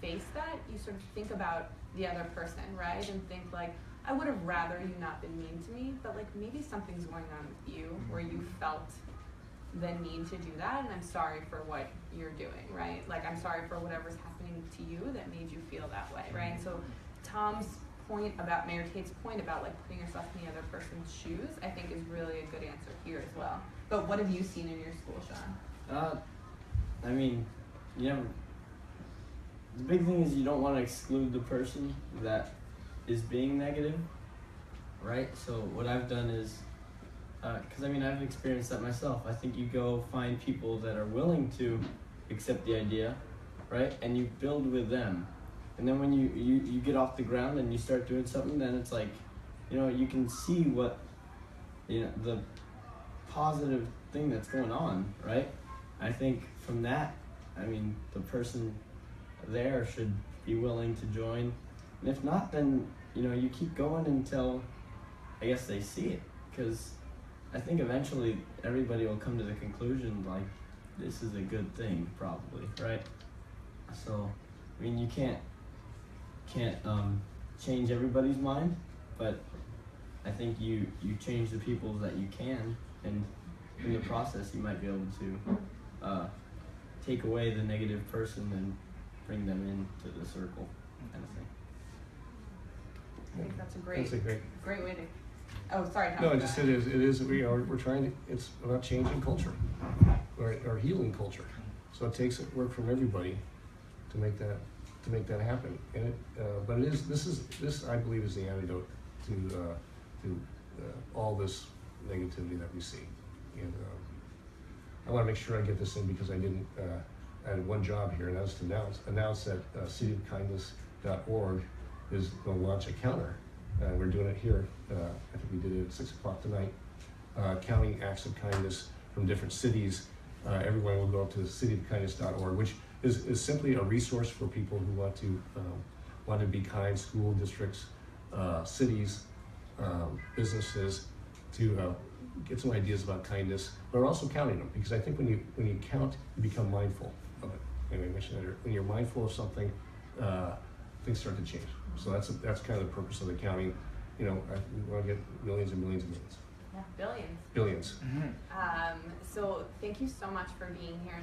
faced that, you sort of think about the other person, right? And think like, I would have rather you not been mean to me, but like maybe something's going on with you where you felt the need to do that, and I'm sorry for what you're doing, right? Like I'm sorry for whatever's happening to you that made you feel that way, right? And so Tom's point about, Mayor Tait's point about like putting yourself in the other person's shoes, I think is really a good answer here as well. But what have you seen in your school, Sean? I mean, the big thing is you don't want to exclude the person that is being negative, right? So what I've done is, because I've experienced that myself. I think you go find people that are willing to accept the idea, right? And you build with them. And then when you get off the ground and you start doing something, then it's like, you can see what, the positive thing that's going on, right? I think from that, the person there should be willing to join. And if not, then, you keep going until, I guess, they see it. Because I think eventually everybody will come to the conclusion, like, this is a good thing, probably, right? So, you can't change everybody's mind, but I think you change the people that you can, and in the process you might be able to take away the negative person and bring them into the circle, kind of thing. I think that's a great way to. Oh, sorry, Tom. No, it is. We're trying to. It's about changing culture, or healing culture. So it takes work from everybody to make that happen. And but it is. This I believe is the antidote to all this negativity that we see. And I want to make sure I get this in because I didn't. I had one job here, and that was to announce that cityofkindness.org is going to launch a counter. We're doing it here. I think we did it at 6 o'clock tonight. Counting acts of kindness from different cities. Everyone will go up to cityofkindness.org, which is simply a resource for people who want to be kind, school districts, cities, businesses, to get some ideas about kindness, but also counting them, because I think when you count, you become mindful of it. And I mentioned that when you're mindful of something, things start to change. So that's kind of the purpose of the counting. We want to get millions and millions and millions. Yeah, billions. Billions. So thank you so much for being here.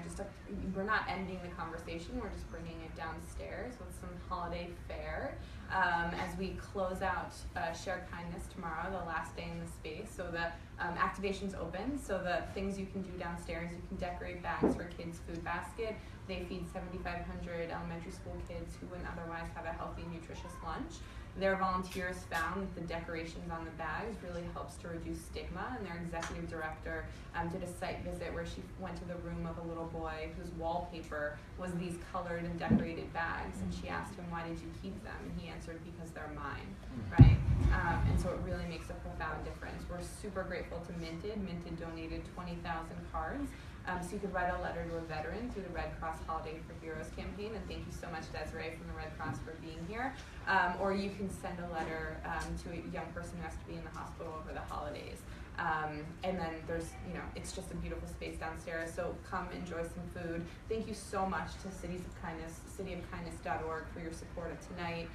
We're not ending the conversation, we're just bringing it downstairs with some holiday fare as we close out Share Kindness tomorrow, the last day in the space. So the activation's open, so the things you can do downstairs, you can decorate bags for kids' food basket. They feed 7,500 elementary school kids who wouldn't otherwise have a healthy, nutritious lunch. Their volunteers found that the decorations on the bags really helps to reduce stigma, and their executive director did a site visit where she went to the room of a little boy whose wallpaper was these colored and decorated bags, and she asked him, "Why did you keep them?" And he answered, "Because they're mine," right? And so it really makes a profound difference. We're super grateful to Minted. Minted donated 20,000 cards. So you could write a letter to a veteran through the Red Cross Holiday for Heroes campaign, and thank you so much, Desiree, from the Red Cross for being here. Or you can send a letter to a young person who has to be in the hospital over the holidays. And then there's, it's just a beautiful space downstairs, so come enjoy some food. Thank you so much to Cities of Kindness, cityofkindness.org for your support of tonight.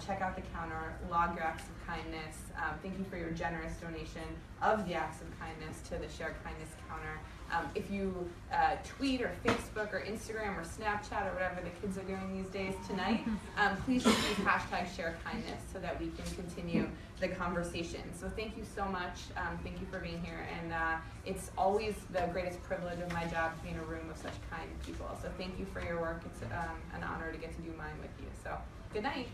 Check out the counter, log your acts of kindness. Thank you for your generous donation of the acts of kindness to the Shared Kindness counter. If you tweet or Facebook or Instagram or Snapchat or whatever the kids are doing these days tonight, please use hashtag #ShareKindness so that we can continue the conversation. So thank you so much. Thank you for being here. And it's always the greatest privilege of my job to be in a room of such kind people. So thank you for your work. It's an honor to get to do mine with you. So good night.